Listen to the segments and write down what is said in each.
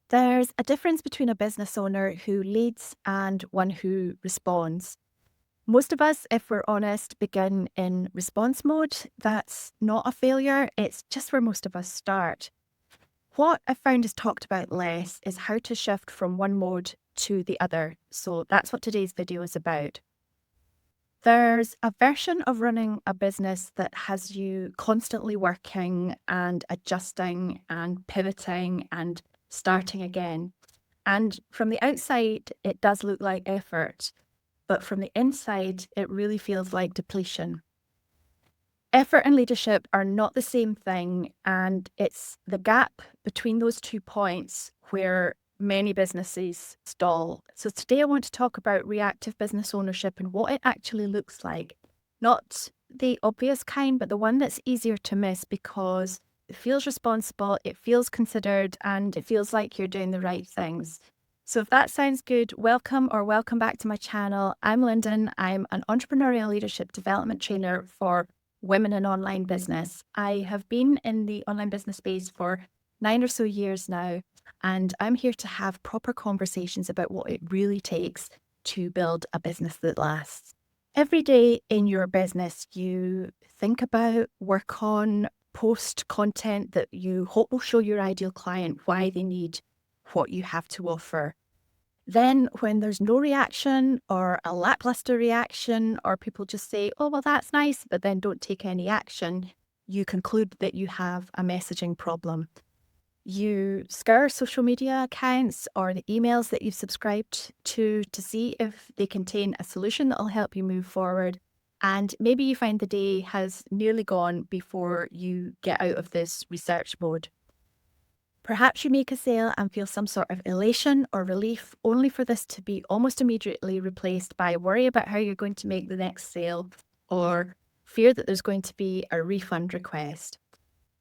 There's a difference between a business owner who leads and one who responds. Most of us, if we're honest, begin in response mode. That's not a failure, it's just where most of us start. What I found is talked about less is how to shift from one mode to the other. So that's what today's video is about. There's a version of running a business that has you constantly working and adjusting and pivoting and starting again. And from the outside, it does look like effort, but from the inside, it really feels like depletion. Effort and leadership are not the same thing, and it's the gap between those 2 points where many businesses stall. So today I want to talk about reactive business ownership and what it actually looks like. Not the obvious kind, but the one that's easier to miss because it feels responsible, it feels considered, and it feels like you're doing the right things. So if that sounds good, welcome back to my channel. I'm Lyndon. I'm an entrepreneurial leadership development trainer for women in online business. I have been in the online business space for 9 or so years now, and I'm here to have proper conversations about what it really takes to build a business that lasts. Every day in your business, you think about, work on, post content that you hope will show your ideal client why they need what you have to offer. Then when there's no reaction or a lackluster reaction, or people just say, oh, well, that's nice, but then don't take any action, you conclude that you have a messaging problem. You scour social media accounts or the emails that you've subscribed to see if they contain a solution that will help you move forward. And maybe you find the day has nearly gone before you get out of this research mode. Perhaps you make a sale and feel some sort of elation or relief, only for this to be almost immediately replaced by worry about how you're going to make the next sale or fear that there's going to be a refund request.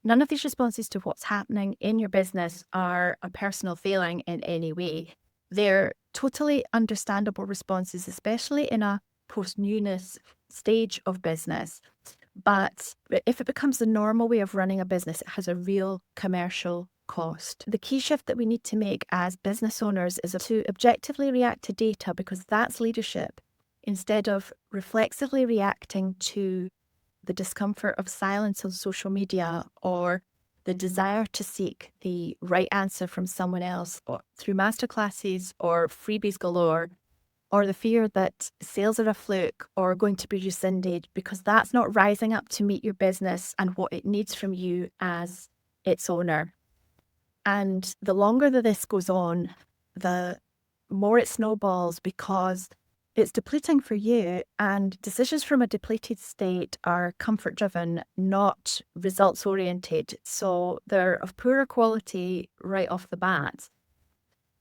None of these responses to what's happening in your business are a personal failing in any way. They're totally understandable responses, especially in a post-newness stage of business. But if it becomes the normal way of running a business, it has a real commercial cost. The key shift that we need to make as business owners is to objectively react to data, because that's leadership, instead of reflexively reacting to the discomfort of silence on social media or the desire to seek the right answer from someone else or through masterclasses or freebies galore, or the fear that sales are a fluke or going to be rescinded, because that's not rising up to meet your business and what it needs from you as its owner. And the longer that this goes on, the more it snowballs, because it's depleting for you, and decisions from a depleted state are comfort driven, not results oriented. So they're of poorer quality right off the bat.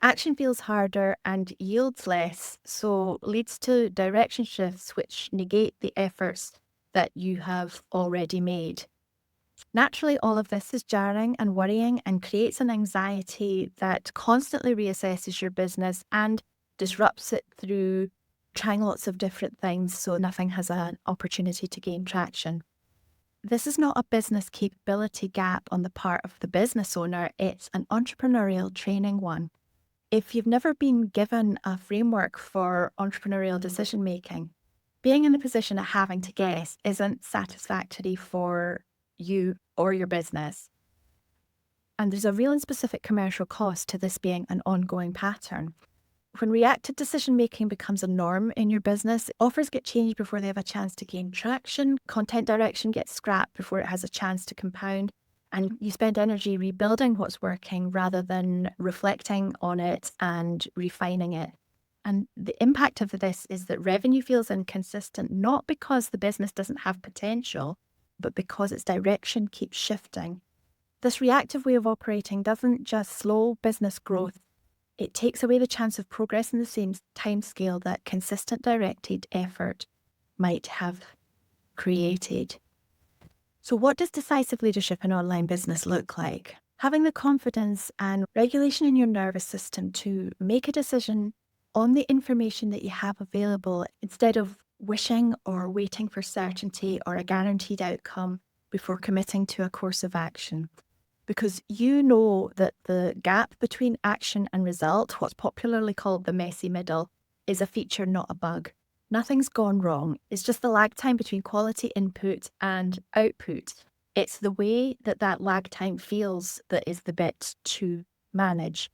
Action feels harder and yields less, so leads to direction shifts which negate the efforts that you have already made. Naturally, all of this is jarring and worrying and creates an anxiety that constantly reassesses your business and disrupts it through trying lots of different things so nothing has an opportunity to gain traction. This is not a business capability gap on the part of the business owner, it's an entrepreneurial training one. If you've never been given a framework for entrepreneurial decision making, being in the position of having to guess isn't satisfactory for you or your business. And there's a real and specific commercial cost to this being an ongoing pattern. When reactive decision making becomes a norm in your business, offers get changed before they have a chance to gain traction, content direction gets scrapped before it has a chance to compound, and you spend energy rebuilding what's working rather than reflecting on it and refining it. And the impact of this is that revenue feels inconsistent, not because the business doesn't have potential, but because its direction keeps shifting. This reactive way of operating doesn't just slow business growth, it takes away the chance of progress in the same timescale that consistent directed effort might have created. So what does decisive leadership in online business look like? Having the confidence and regulation in your nervous system to make a decision on the information that you have available, instead of wishing or waiting for certainty or a guaranteed outcome before committing to a course of action. because you know that the gap between action and result, what's popularly called the messy middle, is a feature, not a bug. Nothing's gone wrong. It's just the lag time between quality input and output. It's the way that that lag time feels that is the bit to manage.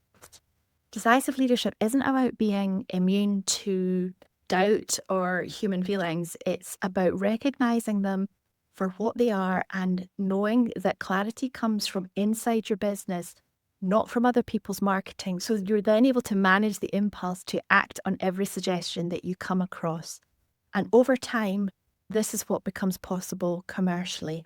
Decisive leadership isn't about being immune to doubt or human feelings. It's about recognizing them for what they are and knowing that clarity comes from inside your business, not from other people's marketing. So you're then able to manage the impulse to act on every suggestion that you come across. And over time, this is what becomes possible commercially.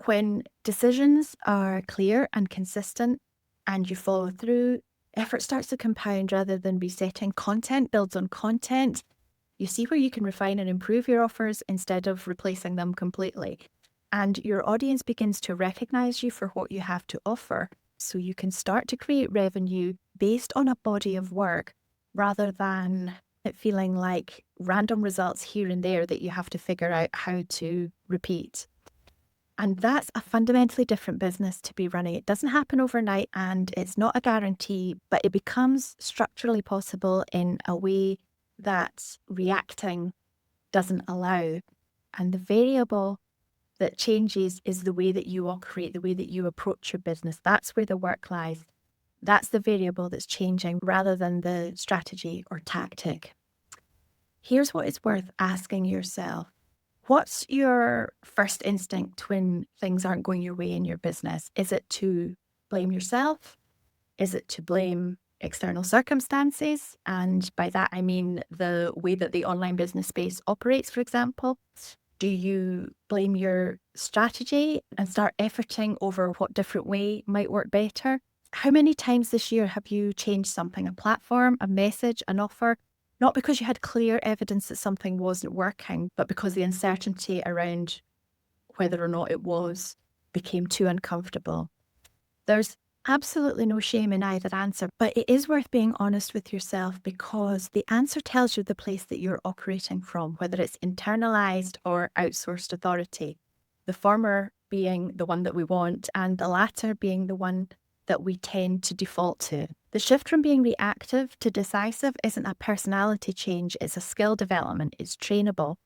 When decisions are clear and consistent and you follow through, effort starts to compound rather than resetting. Content builds on content. You see where you can refine and improve your offers instead of replacing them completely. And your audience begins to recognize you for what you have to offer. So you can start to create revenue based on a body of work rather than it feeling like random results here and there that you have to figure out how to repeat. And that's a fundamentally different business to be running. It doesn't happen overnight and it's not a guarantee, but it becomes structurally possible in a way that reacting doesn't allow. And the variable that changes is the way that you operate, the way that you approach your business. That's where the work lies. That's the variable that's changing rather than the strategy or tactic. Here's what it's worth asking yourself. What's your first instinct when things aren't going your way in your business? Is it to blame yourself? Is it to blame external circumstances? And by that, I mean the way that the online business space operates, for example. Do you blame your strategy and start efforting over what different way might work better? How many times this year have you changed something, a platform, a message, an offer? Not because you had clear evidence that something wasn't working, but because the uncertainty around whether or not it was became too uncomfortable. There's absolutely no shame in either answer, but it is worth being honest with yourself because the answer tells you the place that you're operating from, whether it's internalized or outsourced authority. The former being the one that we want and the latter being the one that we tend to default to. The shift from being reactive to decisive isn't a personality change, it's a skill development, it's trainable.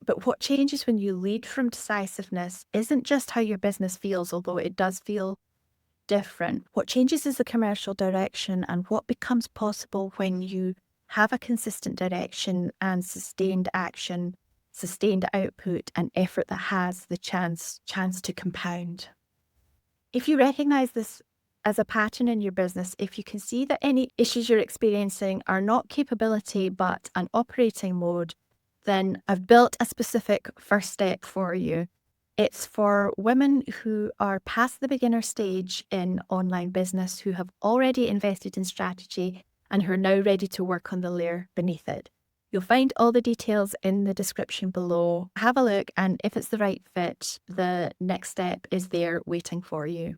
But what changes when you lead from decisiveness isn't just how your business feels, although it does feel different. What changes is the commercial direction and what becomes possible when you have a consistent direction and sustained action, sustained output and effort that has the chance to compound. If you recognize this as a pattern in your business, if you can see that any issues you're experiencing are not capability but an operating mode, then I've built a specific first step for you. It's for women who are past the beginner stage in online business, who have already invested in strategy and who are now ready to work on the layer beneath it. You'll find all the details in the description below. Have a look, and if it's the right fit, the next step is there waiting for you.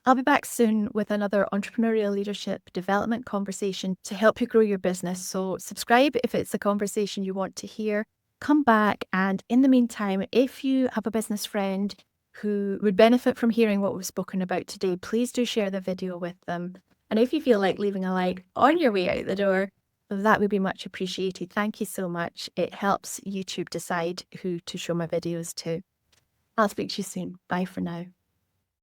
I'll be back soon with another entrepreneurial leadership development conversation to help you grow your business. So subscribe if it's a conversation you want to hear. Come back, and in the meantime, if you have a business friend who would benefit from hearing what we've spoken about today, please do share the video with them. And if you feel like leaving a like on your way out the door, that would be much appreciated. Thank you so much. It helps YouTube decide who to show my videos to. I'll speak to you soon. Bye for now.